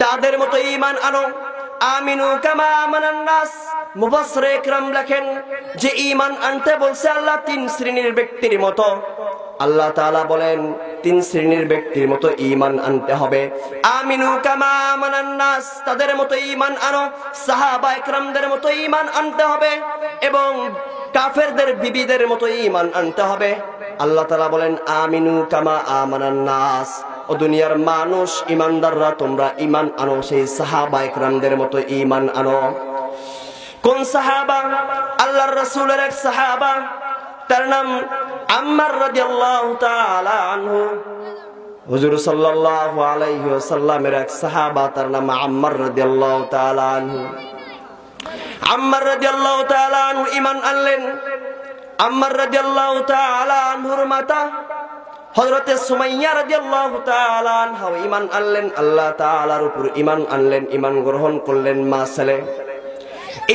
তাদের মতো ঈমান আনো। আমিনু কামা আমানান নাস। মুফাসসিরে ইকরাম লেখেন যে ঈমান আনতে বলছে আল্লাহ তিন শ্রেণীর ব্যক্তির মতো। আল্লাহ তাআলা বলেন তিন শ্রেণীর ব্যক্তির মতো ঈমান আনতে হবে। আমিনু কামা আমানান নাস, তাদের মতো ঈমান আনো। সাহাবা ইকরামদের মতো ঈমান আনতে হবে এবং কাফেরদের বিবিদের মতো ঈমান আনতে হবে। আল্লাহ তাআলা বলেন আমিনু কামা আমানান নাস, ও দুনিয়ার মানুষ ঈমানদাররা তোমরা ঈমান আনো সেই সাহাবা ইকরামদের মতো ঈমান আনো। কোন সাহাবা? আল্লাহর রাসূলের এক সাহাবা, তার নাম আম্মার রাদিয়াল্লাহু তাআলা আনহু। হুজুর সাল্লাল্লাহু আলাইহি ওয়াসাল্লামের এক সাহাবা, তার নাম আম্মার রাদিয়াল্লাহু তাআলা আনহু। আম্মার রাদিয়াল্লাহু তাআলা আনহু ঈমান আনলেন। আম্মার রাদিয়াল্লাহু তাআলা আনহুর মাতা হযরতে সুমাইয়া রাদিয়াল্লাহু তাআলা আনহা ঈমান আনলেন, আল্লাহ তাআলার উপর ঈমান আনলেন, ঈমান গ্রহণ করলেন মা ছেলে।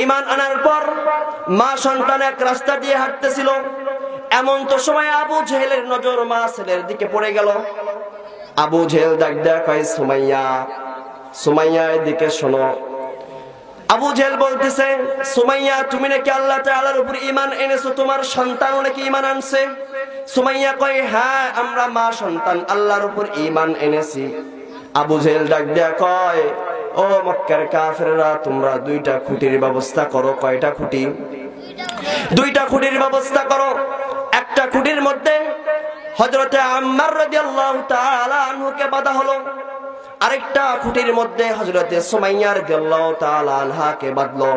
ঈমান আনার পর মা সন্তান এক রাস্তা দিয়ে হাঁটতেছিল, এমন তো সময় আবু জেহেলের নজর মা ছেলের দিকে পড়ে গেল। আবু জেহেল ডাক দেয়া কয় সুমাইয়া, সুমাইয়া এদিকে শোনো। আবু জেহেল বলতেছে সুমাইয়া তুমি নাকি আল্লাহ তাআলার উপর ঈমান এনেছো, তোমার সন্তানও নাকি ঈমান আনছে? সুমাইয়া কয় হ্যাঁ, আমরা মা সন্তান আল্লাহর উপর ঈমান এনেছি। আবু জেহেল ডাক দেয়া কয় ও মক্কার কাফেররা, তোমরা দুইটা খুঁটির ব্যবস্থা করো। কয়টা খুঁটি? দুইটা খুঁটির ব্যবস্থা করো। একটা খুঁটির মধ্যে হযরতে আম্মার রাদিয়াল্লাহু তাআলা আনহুকে বাঁধা হলো, আরেকটা খুঁটির মধ্যে হযরতে সুমাইয়া রাদিয়াল্লাহু তাআলা আনহাকে বাঁধলো।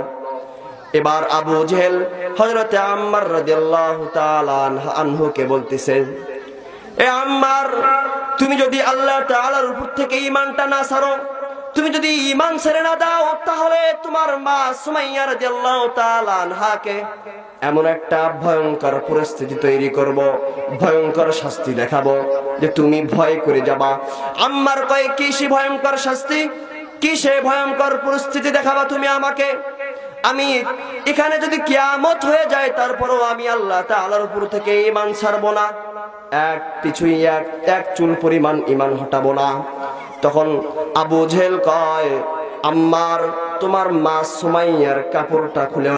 এবার আবু জেহেল হযরতে আম্মার রাদিয়াল্লাহু তাআলা আনহুকে বলতেছে এ আম্মার, তুমি যদি আল্লাহ তাআলার উপর থেকে ঈমানটা না ছাড়ো, তুমি যদি ঈমান ছেড়ে না দাও, তাহলে তোমার মা সুমাইয়া রাদিয়াল্লাহু তাআলা আনহাকে এমন একটা ভয়ঙ্কর পরিস্থিতি তৈরি করব, ভয়ঙ্কর শাস্তি দেখাবো যে তুমি ভয় করে যাবা। আম্মার কয় কি সে ভয়ঙ্কর শাস্তি, কি সে ভয়ঙ্কর পরিস্থিতি দেখাবা তুমি আমাকে? আমি এখানে যদি কিয়ামত হয়ে যায়, তারপরও আমি আল্লাহ তাআলার উপর থেকে ঈমান ছাড়বো না, এক চুল পরিমাণ ঈমান হটাবো না। তখন আবু জেহেল কয় আম্মার, তোমার মা সুমাইয়ার কাপড়টা খুলে